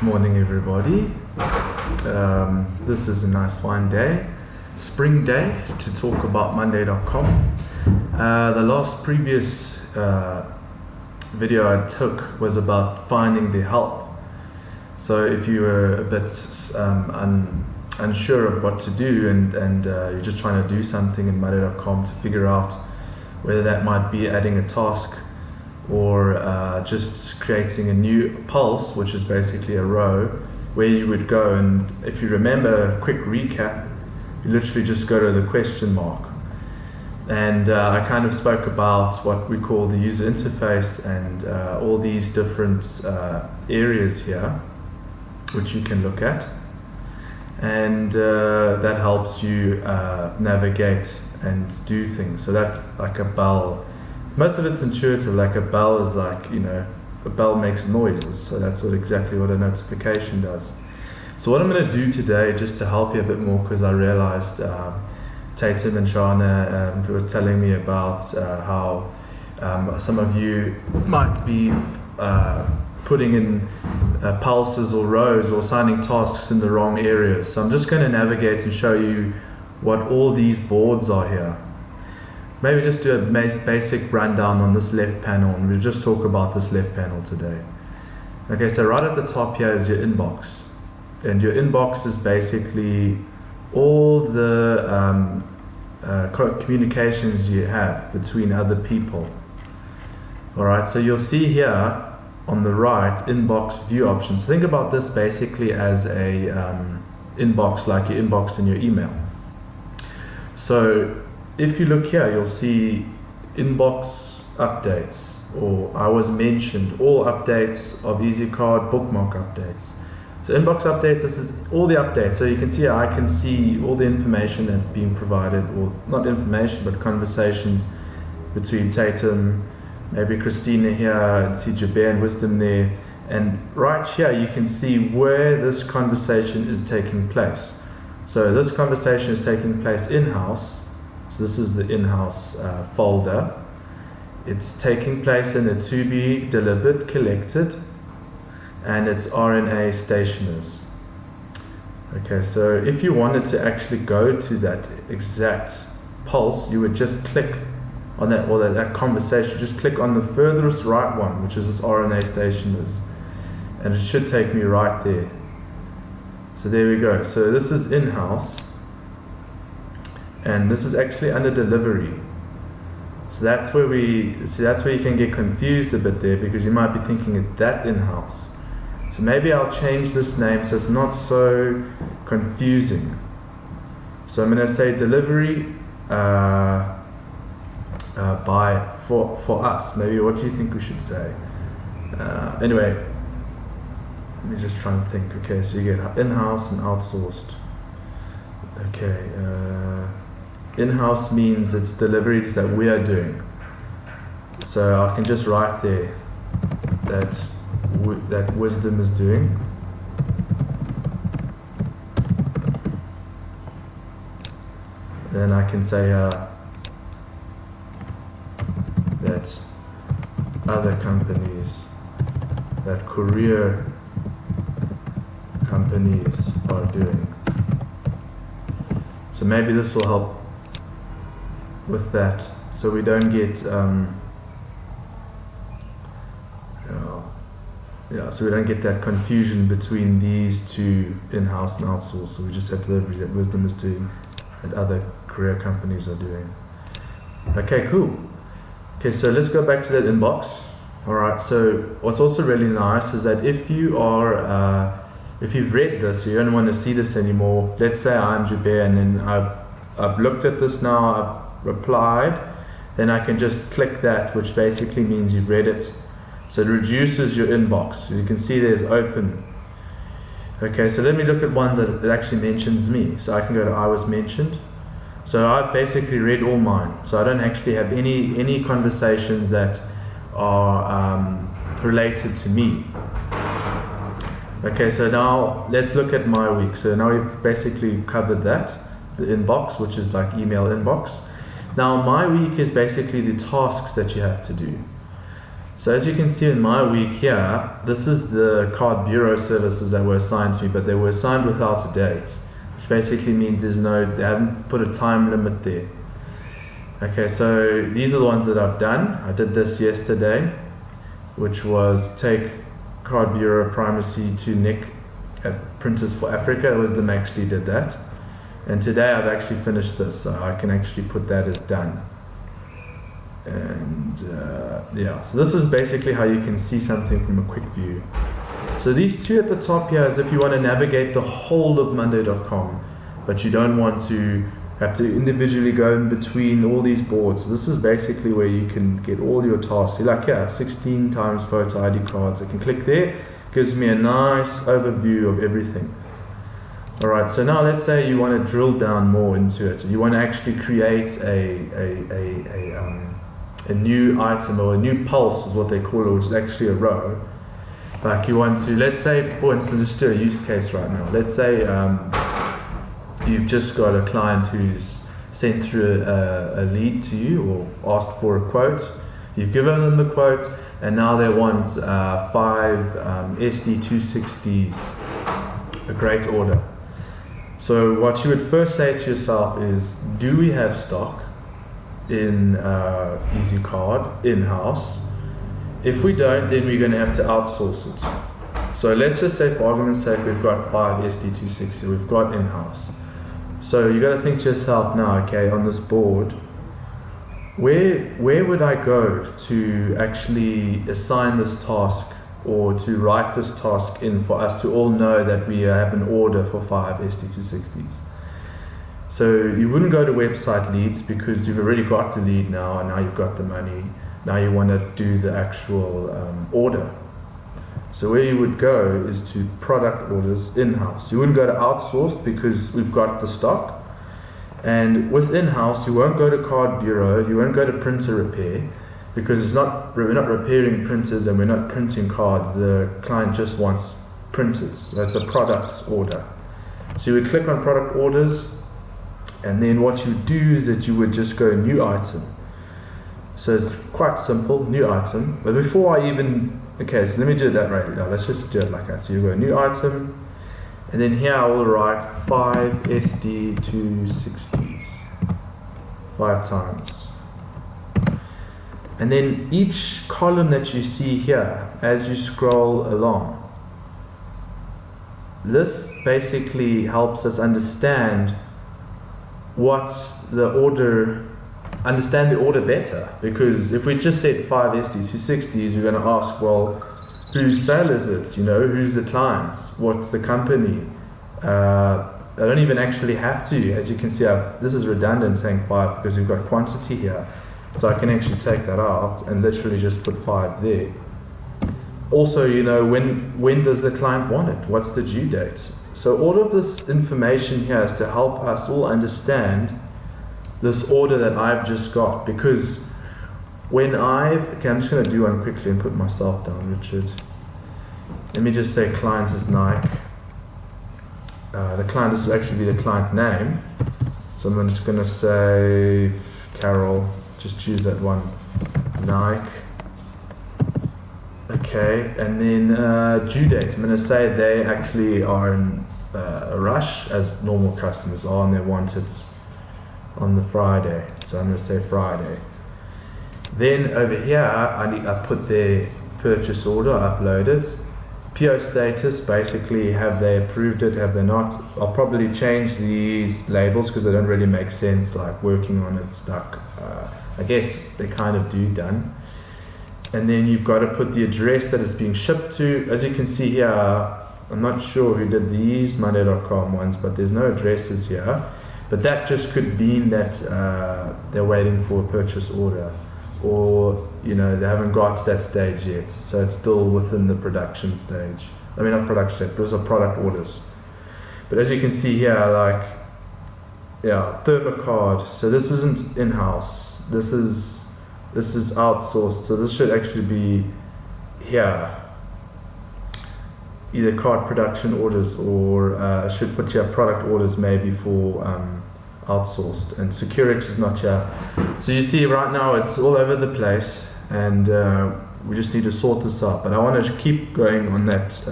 Morning, everybody. This is a nice fine day, spring day, to talk about Monday.com. The last previous video I took was about finding the help. So if you were a bit unsure of what to do and you're just trying to do something in Monday.com to figure out whether that might be adding a task or just creating a new pulse, which is basically a row where you would go, and if you remember, a quick recap, you literally just go to the question mark. And I kind of spoke about what we call the user interface and all these different areas here which you can look at, and that helps you navigate and do things. So that, like a bell, most of it's intuitive. Like a bell is like, a bell makes noises, so that's exactly what a notification does. So what I'm going to do today, just to help you a bit more, because I realized Tatum and Shana were telling me about how some of you might be putting in pulses or rows or assigning tasks in the wrong areas. So I'm just going to navigate and show you what all these boards are here. Maybe just do a basic rundown on this left panel, and we'll just talk about this left panel today. Okay, so right at the top here is your inbox. And your inbox is basically all the communications you have between other people. Alright, so you'll see here on the right, inbox view options. Think about this basically as a inbox, like your inbox in your email. So if you look here, you'll see inbox updates, or I was mentioned, all updates of Easi-card, bookmark updates. So inbox updates, this is all the updates. So you can see I can see all the information that's being provided, or not information, but conversations between Tatum, maybe Christina here, and see Jaber and Wisdom there. And right here, you can see where this conversation is taking place. So this conversation is taking place in-house. So this is the in-house folder. It's taking place in the to be delivered, collected, and it's RNA stationers. Okay, so if you wanted to actually go to that exact pulse, you would just click on that, or that conversation, just click on the furthest right one, which is this RNA stationers, and it should take me right there. So there we go. So this is in-house, and this is actually under delivery. So that's where that's where you can get confused a bit there, because you might be thinking it's that in-house. So maybe I'll change this name so it's not so confusing. So I'm going to say delivery for us. Maybe what do you think we should say? Anyway, let me just try and think. Okay, so you get in-house and outsourced. Okay, in-house means it's deliveries that we are doing. So I can just write there that Wisdom is doing. Then I can say that other companies, that courier companies are doing. So maybe this will help with that, so we don't get so we don't get that confusion between these two, in-house and outsourced. So we just have delivery that Wisdom is doing and other career companies are doing. Okay, cool. Okay, so let's go back to that inbox. Alright, so what's also really nice is that if you are if you've read this, you don't want to see this anymore. Let's say I'm Jaber, and then I've looked at this now, I've replied, then I can just click that, which basically means you've read it. So it reduces your inbox. As you can see, there's open. Okay, so let me look at ones that it actually mentions me. So I can go to I was mentioned. So I've basically read all mine. So I don't actually have any conversations that are related to me. Okay, so now let's look at my week. So now we've basically covered that, the inbox, which is like email inbox. Now my week is basically the tasks that you have to do. So as you can see in my week here, this is the card bureau services that were assigned to me, but they were assigned without a date, which basically means they haven't put a time limit there. Okay, so these are the ones that I've done. I did this yesterday, which was take card bureau primacy to Nick at Printers for Africa. Wisdom actually did that. And today I've actually finished this, so I can actually put that as done. And yeah, so this is basically how you can see something from a quick view. So these two at the top here is if you want to navigate the whole of Monday.com, but you don't want to have to individually go in between all these boards. So this is basically where you can get all your tasks. See, like here, 16 times photo ID cards. I can click there, gives me a nice overview of everything. Alright, so now let's say you want to drill down more into it. You want to actually create a new item, or a new pulse is what they call it, which is actually a row. Like you want to, let's say, for instance, just do a use case right now. Let's say you've just got a client who's sent through a lead to you or asked for a quote. You've given them the quote, and now they want 5 SD260s, a great order. So what you would first say to yourself is, do we have stock in Easi-card in-house? If we don't, then we're going to have to outsource it. So let's just say, for argument's sake, we've got 5 SD260 we've got in-house. So you got to think to yourself now, okay, on this board, where would I go to actually assign this task, or to write this task in for us to all know that we have an order for 5 SD260s. So you wouldn't go to website leads, because you've already got the lead now, and now you've got the money. Now you want to do the actual order. So where you would go is to product orders in-house. You wouldn't go to outsourced, because we've got the stock. And with in-house, you won't go to card bureau, you won't go to printer repair, because we're not repairing printers and we're not printing cards. The client just wants printers. That's a product order. So you would click on product orders, and then what you would do is that you would just go new item. So it's quite simple, new item. But before I even, okay, so let me do that right now. Let's just do it like that. So you go new item, and then here I will write 5 SD260s, 5 times. And then each column that you see here, as you scroll along, this basically helps us understand the order better. Because if we just said 5 SD260s, we're going to ask, well, whose sale is it? You know, who's the client? What's the company? I don't even actually have to, as you can see, this is redundant saying 5 because we've got quantity here. So I can actually take that out and literally just put 5 there. Also, you know, when does the client want it? What's the due date? So all of this information here is to help us all understand this order that I've just got. Because when okay, I'm just going to do one quickly and put myself down, Richard. Let me just say client is Nike. The client is actually the client name. So I'm just going to say Carol. Just choose that one, Nike. Okay, and then due date. I'm going to say they actually are in a rush, as normal customers are, and they want it on the Friday. So I'm going to say Friday. Then over here, I put their purchase order, upload it. PO status, basically, have they approved it, have they not? I'll probably change these labels because they don't really make sense, like working on it, stuck. I guess they kind of do done. And then you've got to put the address that it's being shipped to. As you can see here, I'm not sure who did these Monday.com ones, but there's no addresses here. But that just could mean that they're waiting for a purchase order, or you know, they haven't got to that stage yet. So it's still within the production stage. I mean, not production stage, but those are product orders. But as you can see here, like, yeah, Thermocard. So this isn't in-house. This is outsourced. So this should actually be here. Either card production orders, or I should put here product orders maybe for outsourced. And Securix is not here. So you see right now it's all over the place, and we just need to sort this out. But I want to keep going on that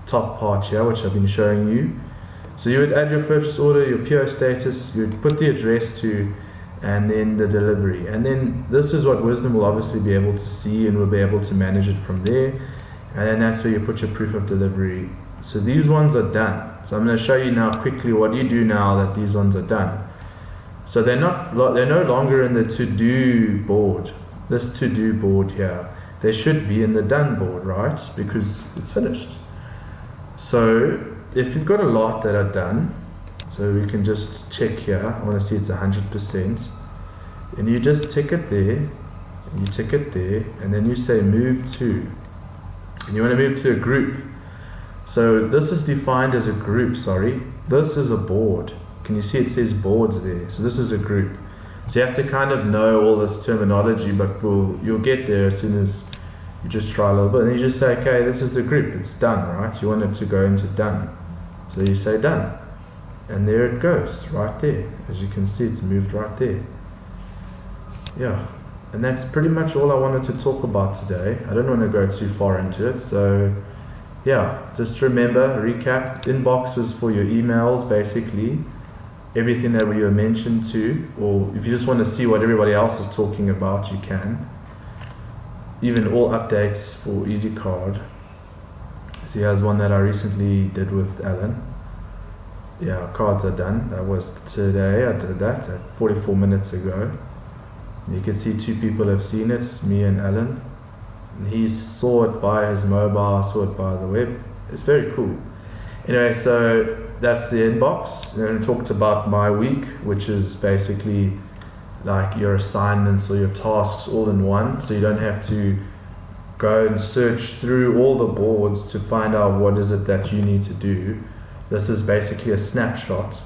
top part here, which I've been showing you. So you would add your purchase order, your PO status, you would put the address to, and then the delivery. And then this is what Wisdom will obviously be able to see, and we'll be able to manage it from there. And then that's where you put your proof of delivery. So these ones are done. So I'm going to show you now quickly what you do now that these ones are done. So they're no longer in the to-do board. This to-do board here. They should be in the done board, right? Because it's finished. So if you've got a lot that are done, so we can just check here. I want to see it's 100%. And you just tick it there, and you tick it there, and then you say move to. And you want to move to a group. So this is defined as a group, sorry. This is a board. Can you see it says boards there? So this is a group. So you have to kind of know all this terminology, but you'll get there as soon as you just try a little bit. And then you just say, okay, this is the group. It's done, right? You want it to go into done. So you say done. And there it goes, right there. As you can see, it's moved right there. Yeah. And that's pretty much all I wanted to talk about today. I don't want to go too far into it. So yeah, just remember, recap, inboxes for your emails, basically. Everything that we were mentioned to, or if you just want to see what everybody else is talking about, you can. Even all updates for Easi-card. So here's one that I recently did with Alan. Yeah, cards are done. That was today. I did that at 44 minutes ago. You can see 2 people have seen it, me and Alan. And he saw it via his mobile, saw it via the web. It's very cool. Anyway, so that's the inbox. And I talked about my week, which is basically like your assignments or your tasks all in one. So you don't have to go and search through all the boards to find out what is it that you need to do. This is basically a snapshot.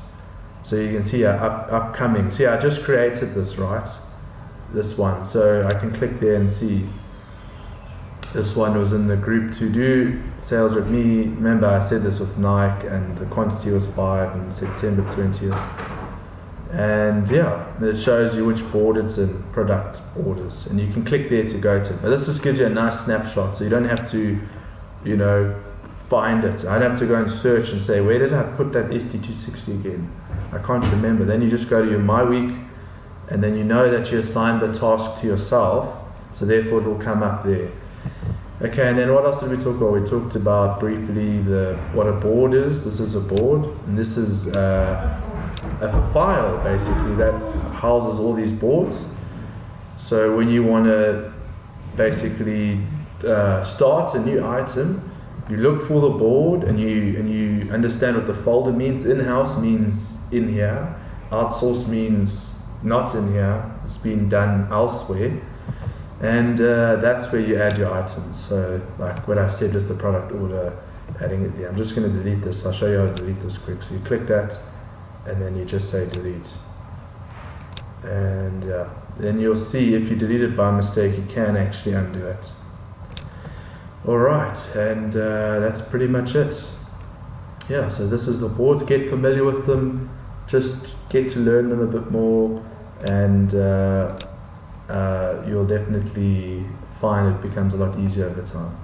So you can see upcoming. See, I just created this, right? This one. So I can click there and see. This one was in the group to do, sales with me. Remember I said this with Nike, and the quantity was 5 on September 20th. And yeah, it shows you which board it's in, product orders. And you can click there to go to it. But this just gives you a nice snapshot, so you don't have to, you know, find it. I don't have to go and search and say, where did I put that SD260 again? I can't remember. Then you just go to your My Week, and then you know that you assigned the task to yourself, so therefore it will come up there. Okay, and then what else did we talk about? We talked about briefly what a board is. This is a board, and this is a file basically that houses all these boards. So when you want to basically start a new item, you look for the board and you understand what the folder means. In-house means in here. Outsource means not in here. It's been done elsewhere. And that's where you add your items. So like what I said with the product order, adding it there. I'm just going to delete this. I'll show you how to delete this quick. So you click that, and then you just say delete. And then you'll see if you delete it by mistake, you can actually undo it. Alright, and that's pretty much it. Yeah, so this is the boards. Get familiar with them. Just get to learn them a bit more, and you'll definitely find it becomes a lot easier over time.